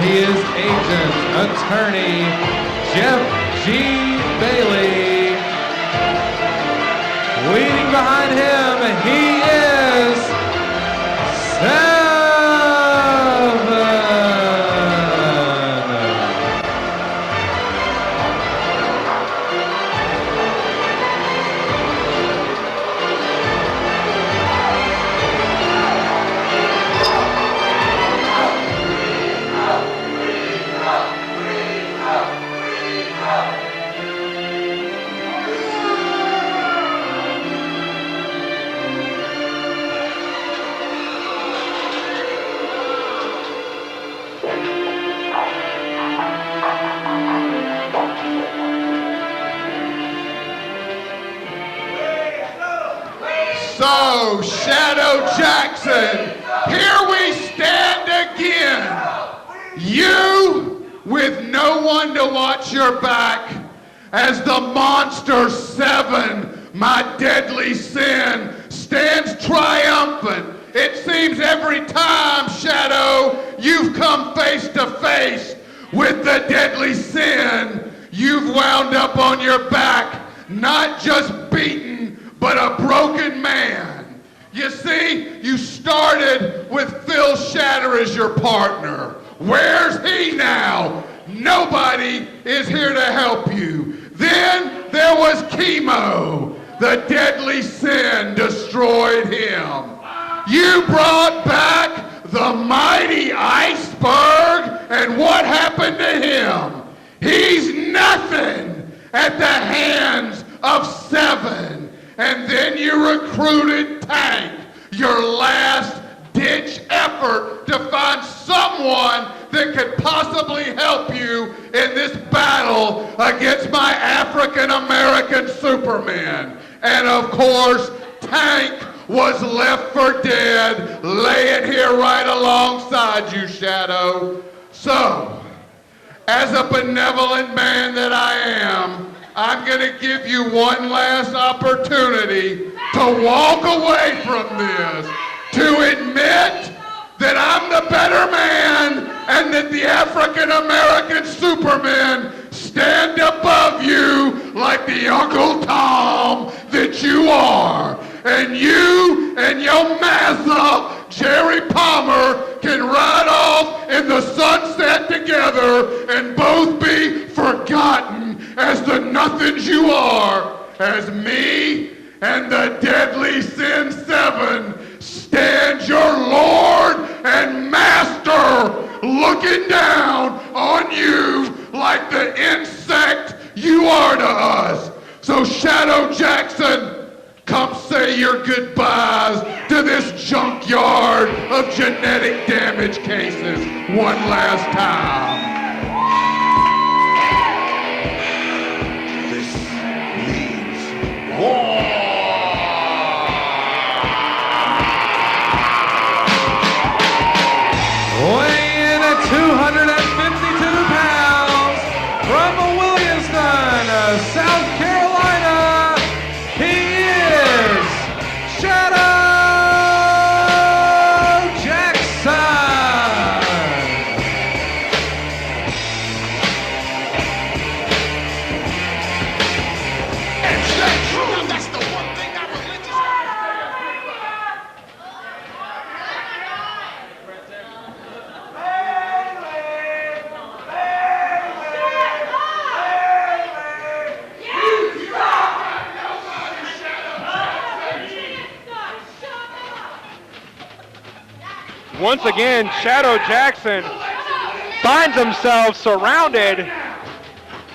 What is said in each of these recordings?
he is Agent Attorney Jeff G. Bailey. Leading behind him, he is Se7en. So, Shadow Jackson, here we stand again. You, with no one to watch your back, as the monster Se7en, my deadly sin, stands triumphant. It seems every time, Shadow, you've come face to face with the deadly sin, you've wound up on your back, not just beaten, but a broken man. You see, you started with Phil Shatter as your partner. Where's he now? Nobody is here to help you. Then there was Chemo. The deadly sin destroyed him. You brought back the mighty Iceberg, and what happened to him? He's nothing at the hands of Se7en. And then you recruited Tank, your last-ditch effort to find someone that could possibly help you in this battle against my African-American Superman. And of course, Tank was left for dead, laying here right alongside you, Shadow. So, as a benevolent man that I am, I'm going to give you one last opportunity to walk away from this, to admit that I'm the better man and that the African-American Superman stand above you like the Uncle Tom that you are. And you and your massa, Jerry Palmer, can ride off in the sunset together and both be forgotten as the nothings you are, as me and the deadly sin Se7en stand your Lord and Master looking down on you like the insect you are to us. So Shadow Jackson, come say your goodbyes to this junkyard of genetic damage cases one last time. This means war. Weighing in at 252 pounds from Williamston, South Carolina, he is Shadow Jackson. That's the one thing I Once again, Shadow Jackson finds himself surrounded.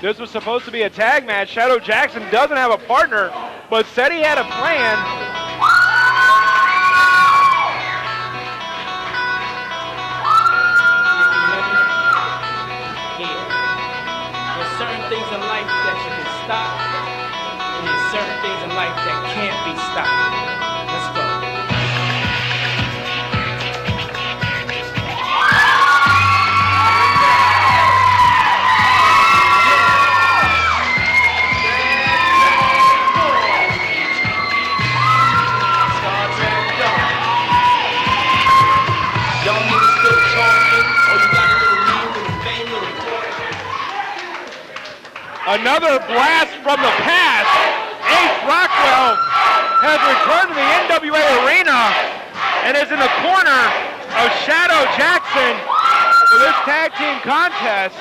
This was supposed to be a tag match. Shadow Jackson doesn't have a partner, but said he had a plan. There's certain things in life that you can stop, and there's certain things in life that can't be stopped. Let's go. Y'all niggas still talking, or you got a little lean with Another blast from the past. Ace Rockwell has returned to the NWA arena and is in the corner of Shadow Jackson for this tag team contest.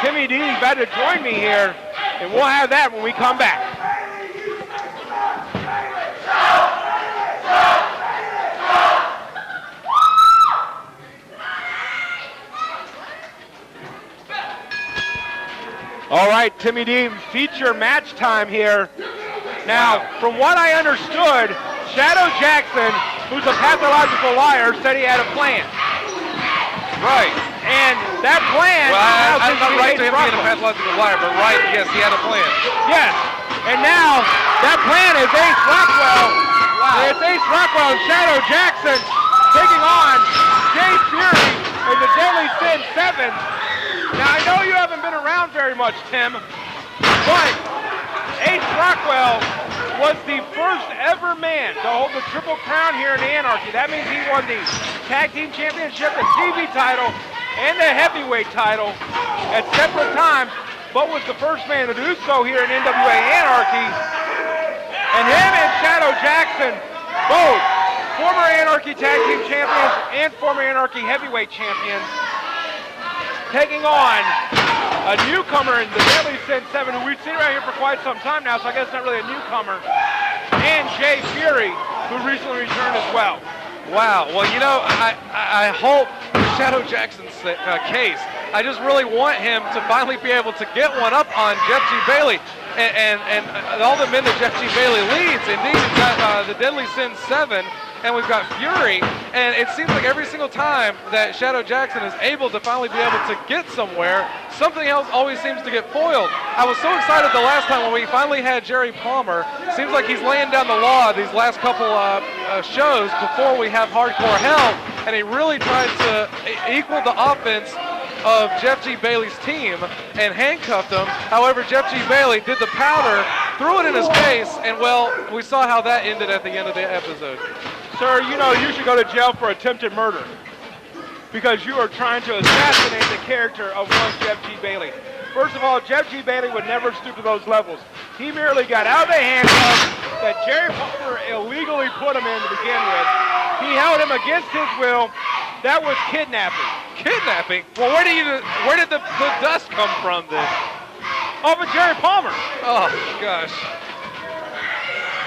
Timmy D's about to join me here, and we'll have that when we come back. All right, Timmy D, feature match time here. Now, from what I understood, Shadow Jackson, who's a pathological liar, said he had a plan. Right. And that plan... Well, I'm not right to him being a pathological liar, but right, yes, he had a plan. Yes. And now, that plan is Ace Rockwell. Wow. It's Ace Rockwell and Shadow Jackson taking on Jay Fury and the Deadly Sin 7. Now, I know you haven't been around very much, Tim, but Ace Rockwell was the first ever man to hold the Triple Crown here in Anarchy. That means he won the Tag Team Championship, the TV title, and the Heavyweight title at separate times, but was the first man to do so here in NWA Anarchy. And him and Shadow Jackson, both former Anarchy Tag Team Champions and former Anarchy Heavyweight Champions, taking on a newcomer in the Deadly Sin 7, who we've seen around here for quite some time now, so I guess not really a newcomer, and Jay Fury, who recently returned as well. Wow. Well, you know, I hope Shadow Jackson's case, I just really want him to finally be able to get one up on Jeff G. Bailey and all the men that Jeff G. Bailey leads. Indeed, we've got the Deadly Sin 7, and we've got Fury, and it seems like every single time that Shadow Jackson is able to finally be able to get somewhere, something else always seems to get foiled. I was so excited the last time when we finally had Jerry Palmer. Seems like he's laying down the law these last couple shows before we have Hardcore Hell, and he really tried to equal the offense of Jeff G. Bailey's team and handcuffed him. However, Jeff G. Bailey did the powder, threw it in his face, and well, we saw how that ended at the end of the episode. Sir, you know you should go to jail for attempted murder because you are trying to assassinate the character of one Jeff G. Bailey. First of all, Jeff G. Bailey would never stoop to those levels. He merely got out of the handcuffs that Jerry Palmer illegally put him in to begin with. He held him against his will. That was kidnapping. Kidnapping? Well, where did the dust come from then? Off of Jerry Palmer. Oh, gosh.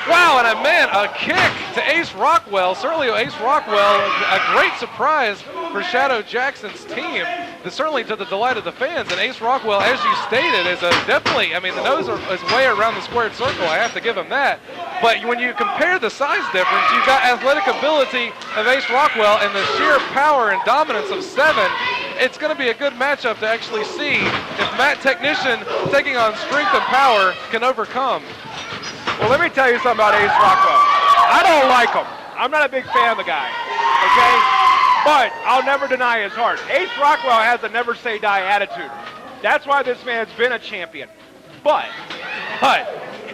Wow, and a kick to Ace Rockwell. Certainly Ace Rockwell, a great surprise for Shadow Jackson's team. Certainly to the delight of the fans. And Ace Rockwell, as you stated, is definitely, I mean, the nose is way around the squared circle. I have to give him that. But when you compare the size difference, you've got athletic ability of Ace Rockwell and the sheer power and dominance of 7. It's going to be a good matchup to actually see if Matt Technician taking on strength and power can overcome. Well, let me tell you something about Ace Rockwell. I don't like him. I'm not a big fan of the guy, okay? But I'll never deny his heart. Ace Rockwell has a never say die attitude. That's why this man's been a champion. But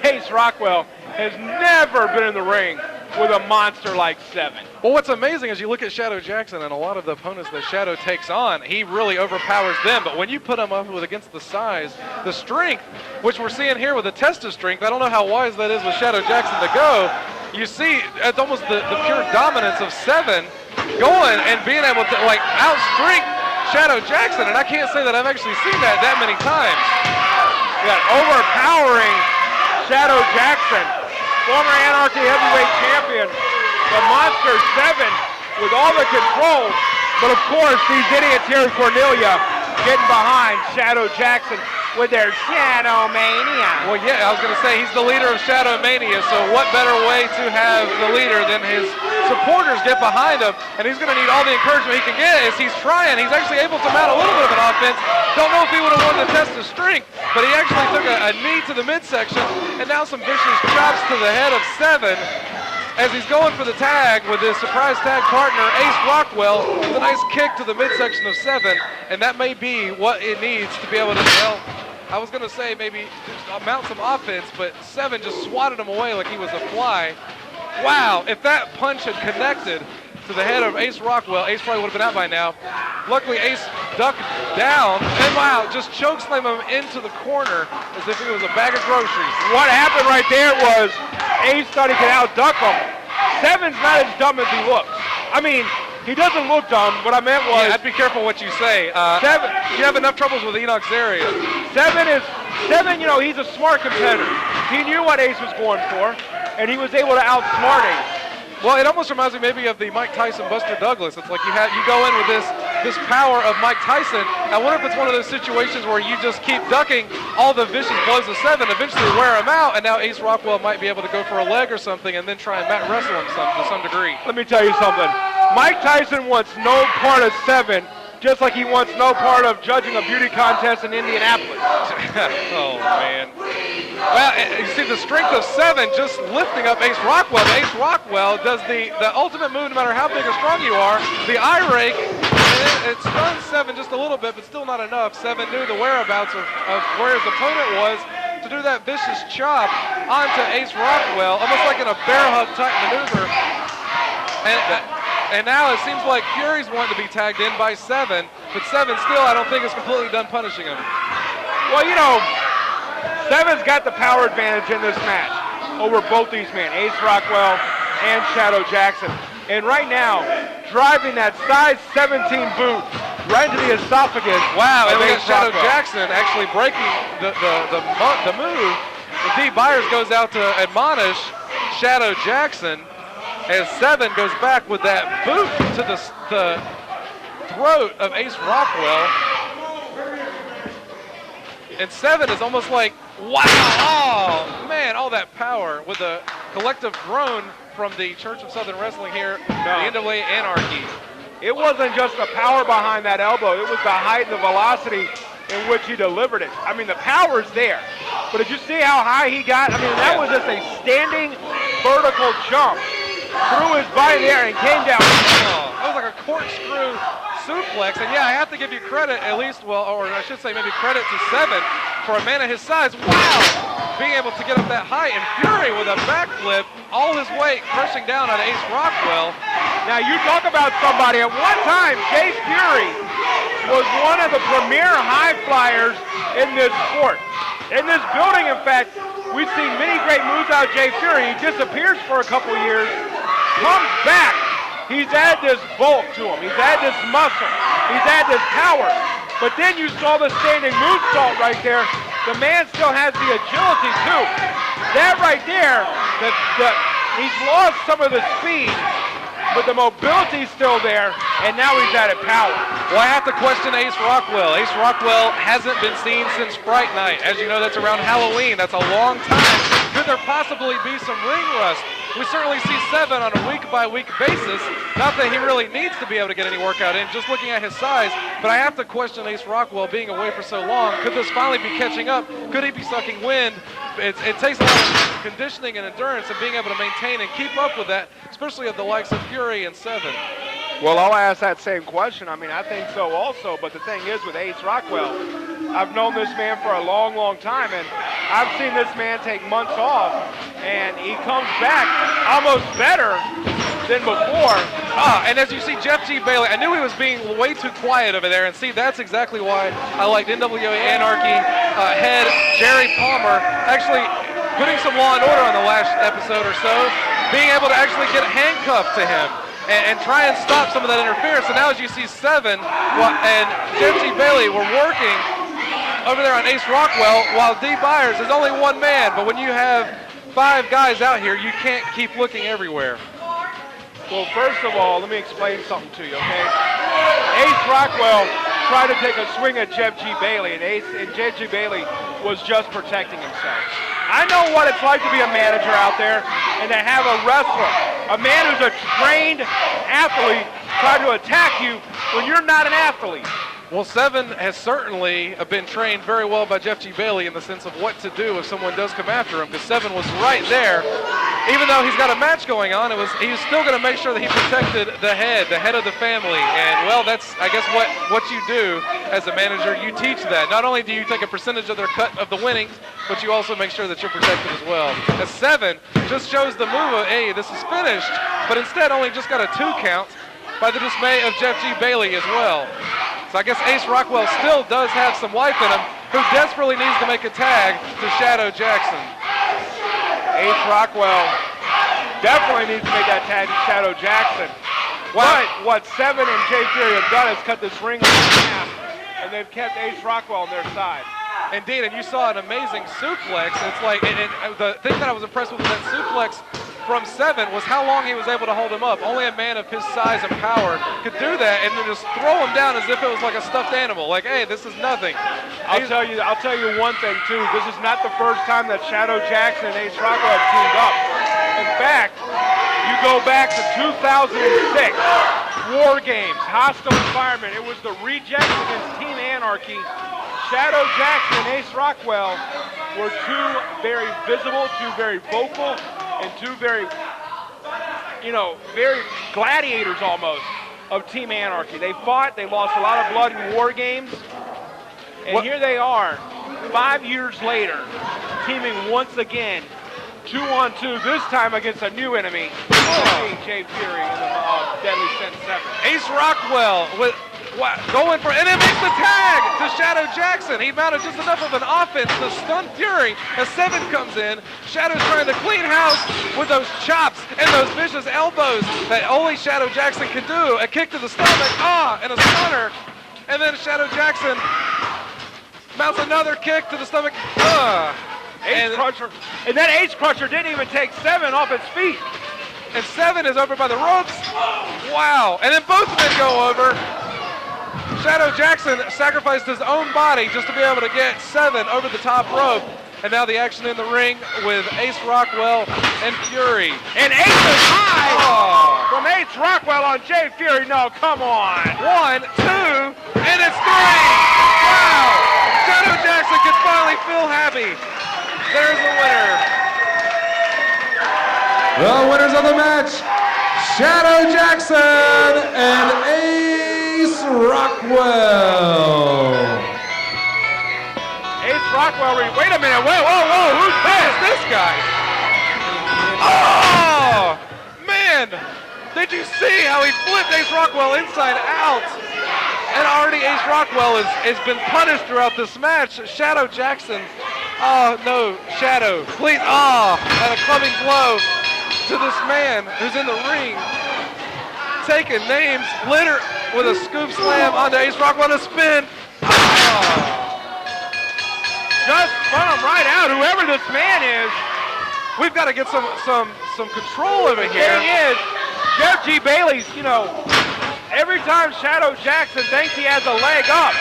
Ace Rockwell has never been in the ring with a monster like 7. Well, what's amazing is you look at Shadow Jackson and a lot of the opponents that Shadow takes on, he really overpowers them. But when you put him up with against the size, the strength, which we're seeing here with a test of strength, I don't know how wise that is with Shadow Jackson to go. You see, it's almost the pure dominance of 7 going and being able to like outstrength Shadow Jackson. And I can't say that I've actually seen that many times. You got overpowering Shadow Jackson, former Anarchy Heavyweight Champion, the Monster 7 with all the control, but of course these idiots here in Cornelia getting behind Shadow Jackson with their Shadow Mania. Well, yeah, I was going to say he's the leader of Shadow Mania, so what better way to have the leader than his supporters get behind him, and he's going to need all the encouragement he can get as he's trying. He's actually able to mount a little bit of an offense. Don't know if he would have won the test of strength, but he actually took a knee to the midsection, and now some vicious chops to the head of 7 as he's going for the tag with his surprise tag partner, Ace Rockwell, with a nice kick to the midsection of 7, and that may be what it needs to be able to, well, I was going to say maybe mount some offense, but 7 just swatted him away like he was a fly. Wow, if that punch had connected, to the head of Ace Rockwell. Ace probably would have been out by now. Luckily, Ace ducked down, and wow, just chokeslam him into the corner as if it was a bag of groceries. What happened right there was Ace thought he could outduck him. Seven's not as dumb as he looks. I mean, he doesn't look dumb. What I meant was... Yeah, I'd be careful what you say. Seven, you have enough troubles with Enoch Zarian. Seven, you know, he's a smart competitor. He knew what Ace was going for, and he was able to outsmart Ace. Well, it almost reminds me maybe of the Mike Tyson Buster Douglas. It's like you go in with this power of Mike Tyson. I wonder if it's one of those situations where you just keep ducking all the vicious blows of Seven, eventually wear him out, and now Ace Rockwell might be able to go for a leg or something and then try and mat wrestle him to some degree. Let me tell you something. Mike Tyson wants no part of Seven, just like he wants no part of judging a beauty contest in Indianapolis. Oh, man. Well, you see the strength of Seven just lifting up Ace Rockwell. Ace Rockwell does the ultimate move no matter how big or strong you are, the eye rake. It stuns Seven just a little bit, but still not enough. Seven knew the whereabouts of where his opponent was to do that vicious chop onto Ace Rockwell, almost like in a bear hug type maneuver. And now it seems like Fury's wanting to be tagged in by Seven, but Seven still, I don't think, is completely done punishing him. Well, you know, Seven's got the power advantage in this match over both these men, Ace Rockwell and Shadow Jackson. And right now, driving that size 17 boot right into the esophagus. Wow, and we got Ace Shadow Rockwell. Jackson actually breaking the move. And D. Byers goes out to admonish Shadow Jackson as Seven goes back with that boot to the throat of Ace Rockwell. And Seven is almost like, wow, oh man, all that power with a collective groan from the Church of Southern Wrestling here, the NWA Anarchy. It wasn't just the power behind that elbow, it was the height and the velocity in which he delivered it. I mean, the power's there, but did you see how high he got? I mean, that was just a standing vertical jump through his body there and came down. Oh, that was like a corkscrew suplex, and yeah, I have to give you credit, at least, well, or I should say maybe credit to Seven for a man of his size. Wow! Being able to get up that high, and Fury with a backflip, all his weight crushing down on Ace Rockwell. Now you talk about somebody, at one time, Jay Fury was one of the premier high flyers in this sport. In this building, in fact, we've seen many great moves out of Jay Fury. He disappears for a couple years, comes back. He's added this bulk to him. He's added this muscle. He's added this power. But then you saw the standing moonsault right there. The man still has the agility too. That right there, he's lost some of the speed, but the mobility's still there, and now he's added power. Well, I have to question Ace Rockwell. Ace Rockwell hasn't been seen since Fright Night. As you know, that's around Halloween. That's a long time. Could there possibly be some ring rust? We certainly see Seven on a week-by-week basis. Not that he really needs to be able to get any workout in, just looking at his size. But I have to question Ace Rockwell being away for so long. Could this finally be catching up? Could he be sucking wind? It takes a lot of conditioning and endurance and being able to maintain and keep up with that, especially of the likes of Fury and Seven. Well, I'll ask that same question. I mean, I think so also, but the thing is with Ace Rockwell, I've known this man for a long, long time, and I've seen this man take months off, and he comes back almost better than before. And as you see, Jeff G. Bailey, I knew he was being way too quiet over there, and see, that's exactly why I liked NWA Anarchy head Jerry Palmer actually putting some law and order on the last episode or so, being able to actually get handcuffed to him and try and stop some of that interference. So now as you see Seven and Jeff G. Bailey were working over there on Ace Rockwell, while D. Byers is only one man, but when you have 5 guys out here, you can't keep looking everywhere. Well, first of all, let me explain something to you, okay? Ace Rockwell tried to take a swing at Jeff G. Bailey, and Jeff G. Bailey was just protecting himself. I know what it's like to be a manager out there and to have a wrestler, a man who's a trained athlete, try to attack you when you're not an athlete. Well, Seven has certainly been trained very well by Jeff G. Bailey in the sense of what to do if someone does come after him, because Seven was right there. Even though he's got a match going on, he was still going to make sure that he protected the head of the family. And, well, that's, I guess, what you do as a manager. You teach that. Not only do you take a percentage of their cut of the winnings, but you also make sure that you're protected as well. As Seven just shows the move of, hey, this is finished, but instead only just got a 2 count by the dismay of Jeff G. Bailey as well. So I guess Ace Rockwell still does have some life in him, who desperately needs to make a tag to Shadow Jackson. Ace Rockwell definitely needs to make that tag to Shadow Jackson. But what Seven and Jay Fury have done is cut this ring in half, and they've kept Ace Rockwell on their side. Indeed, and you saw an amazing suplex. It's like, and the thing that I was impressed with that suplex from Seven was how long he was able to hold him up. Only a man of his size and power could do that, and then just throw him down as if it was like a stuffed animal. Like, hey, this is nothing. I'll tell you one thing too. This is not the first time that Shadow Jackson and Ace Rockwell have teamed up. In fact, you go back to 2006, War Games, hostile environment. It was the Rejects against Team Anarchy. Shadow Jackson and Ace Rockwell were two very visible, two very vocal, and two very, very gladiators almost of Team Anarchy. They fought, they lost a lot of blood in War Games, and here they are, 5 years later, teaming once again, 2-on-2, this time against a new enemy, Jay Fury in the Deadly Sin 7. Ace Rockwell going for, and it makes the tag to Shadow Jackson. He mounted just enough of an offense to stun Fury as Seven comes in. Shadow's trying to clean house with those chops and those vicious elbows that only Shadow Jackson can do. A kick to the stomach, and a stunner. And then Shadow Jackson mounts another kick to the stomach, Ace Crusher. And that Ace Crusher didn't even take Seven off its feet. And Seven is over by the ropes. Wow. And then both men go over. Shadow Jackson sacrificed his own body just to be able to get Seven over the top rope. And now the action in the ring with Ace Rockwell and Fury. And Ace is high from Ace Rockwell on Jay Fury. No, come on. 1, 2, and it's 3. Wow. Shadow Jackson can finally feel happy. There's the winner. The winners of the match, Shadow Jackson and Ace Rockwell. Ace Rockwell, wait a minute, whoa, who's This guy. Oh, man. Did you see how he flipped Ace Rockwell inside out? And already Ace Rockwell has been punished throughout this match. Shadow Jackson, no, Shadow, please, and a clubbing blow to this man who's in the ring, taking names, litter with a scoop slam onto Ace Rockwell and a spin. Just spun him right out, whoever this man is. We've got to get some control over here. Thing is, Jeff G. Bailey's, every time Shadow Jackson thinks he has a leg up.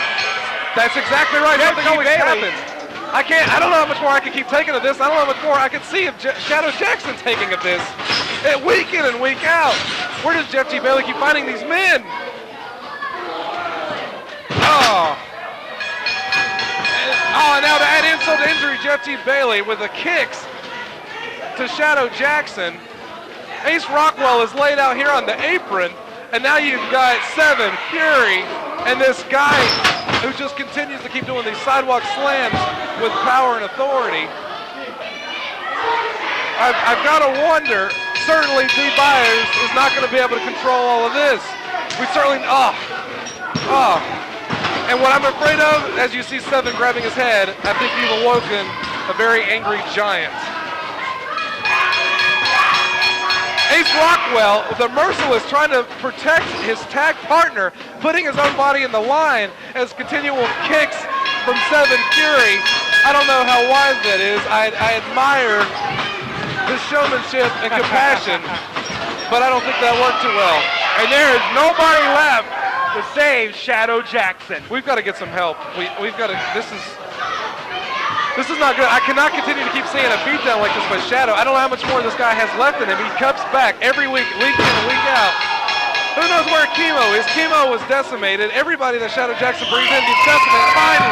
That's exactly right. Jeff Something G. always Bailey. happens. I don't know how much more I can keep taking of this. I don't know how much more I can see of Shadow Jackson taking of this. Week in and week out. Where does Jeff G. Bailey keep finding these men? And now to add insult to injury, Jeff G. Bailey with the kicks to Shadow Jackson. Ace Rockwell is laid out here on the apron, and now you've got Seven, Fury, and this guy who just continues to keep doing these sidewalk slams with power and authority. I've got to wonder, certainly D. Byers is not going to be able to control all of this. We certainly, And what I'm afraid of, as you see Seven grabbing his head, I think you've awoken a very angry giant. Ace Rockwell, the Merciless, trying to protect his tag partner, putting his own body in the line as continual kicks from Seven Fury. I don't know how wise that is. I admire his showmanship and compassion, but I don't think that worked too well. And there is nobody left to save Shadow Jackson. We've got to get some help. We've got to, this is not good. I cannot continue to keep seeing a beatdown like this by Shadow. I don't know how much more this guy has left in him. He comes back every week, week in and week out. Who knows where Chemo is? Chemo was decimated. Everybody that Shadow Jackson brings in gets decimated.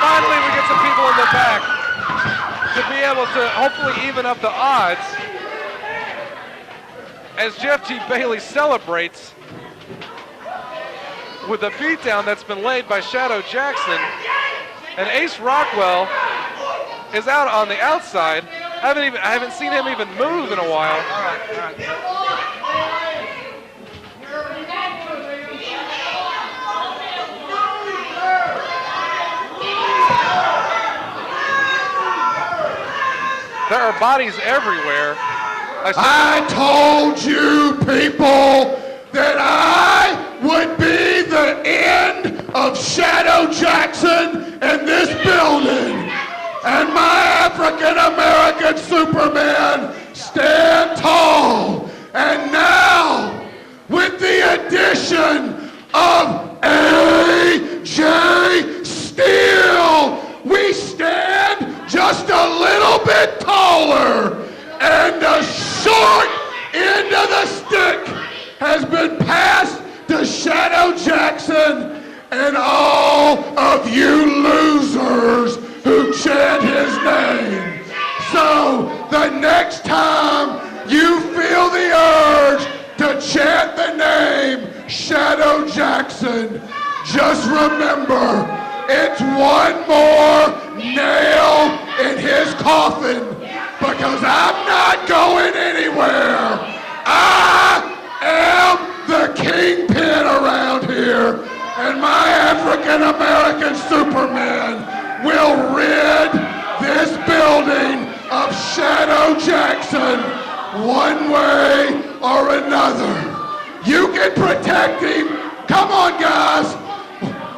Finally we get some people in the back to be able to hopefully even up the odds as Jeff G. Bailey celebrates with a beatdown that's been laid by Shadow Jackson. And Ace Rockwell is out on the outside. I haven't seen him even move in a while. There are bodies everywhere. I told you people that I would be the end of Shadow Jackson in this building. And my African-American Superman stand tall. And now, with the addition of AJ Steele, we stand just a little bit taller. And the short end of the stick has been passed to Shadow Jackson and all of you losers who chant his name. So the next time you feel the urge to chant the name Shadow Jackson, just remember it's one more nail in his coffin, because I'm not going anywhere. I am the kingpin around here, and my African-American Superman will rid this building of Shadow Jackson one way or another. You can protect him. Come on, guys.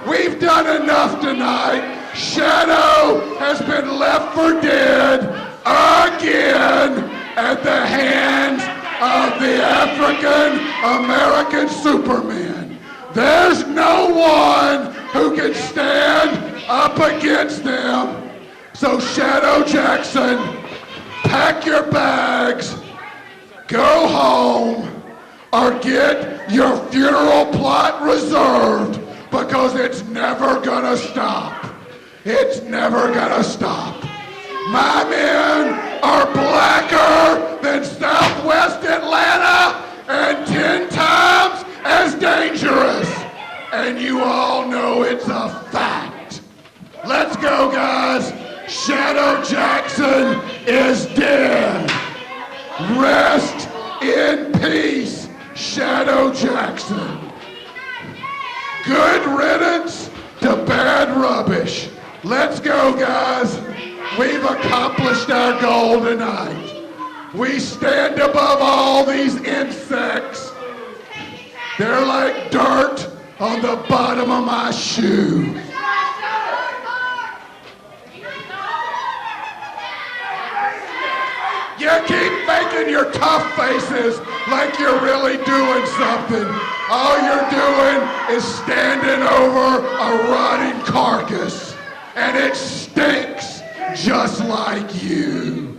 We've done enough tonight. Shadow has been left for dead again at the hands of the African-American Superman. There's no one who can stand up against them. So Shadow Jackson, pack your bags, go home, or get your funeral plot reserved, because it's never gonna stop. It's never gonna stop. My men are blacker than Southwest Atlanta and 10 times as dangerous. And you all know it's a fact. Let's go, guys. Shadow Jackson is dead. Rest in peace, Shadow Jackson. Good riddance to bad rubbish. Let's go, guys. We've accomplished our goal tonight. We stand above all these insects. They're like dirt on the bottom of my shoe. You keep making your tough faces like you're really doing something. All you're doing is standing over a rotting carcass, and it stinks just like you.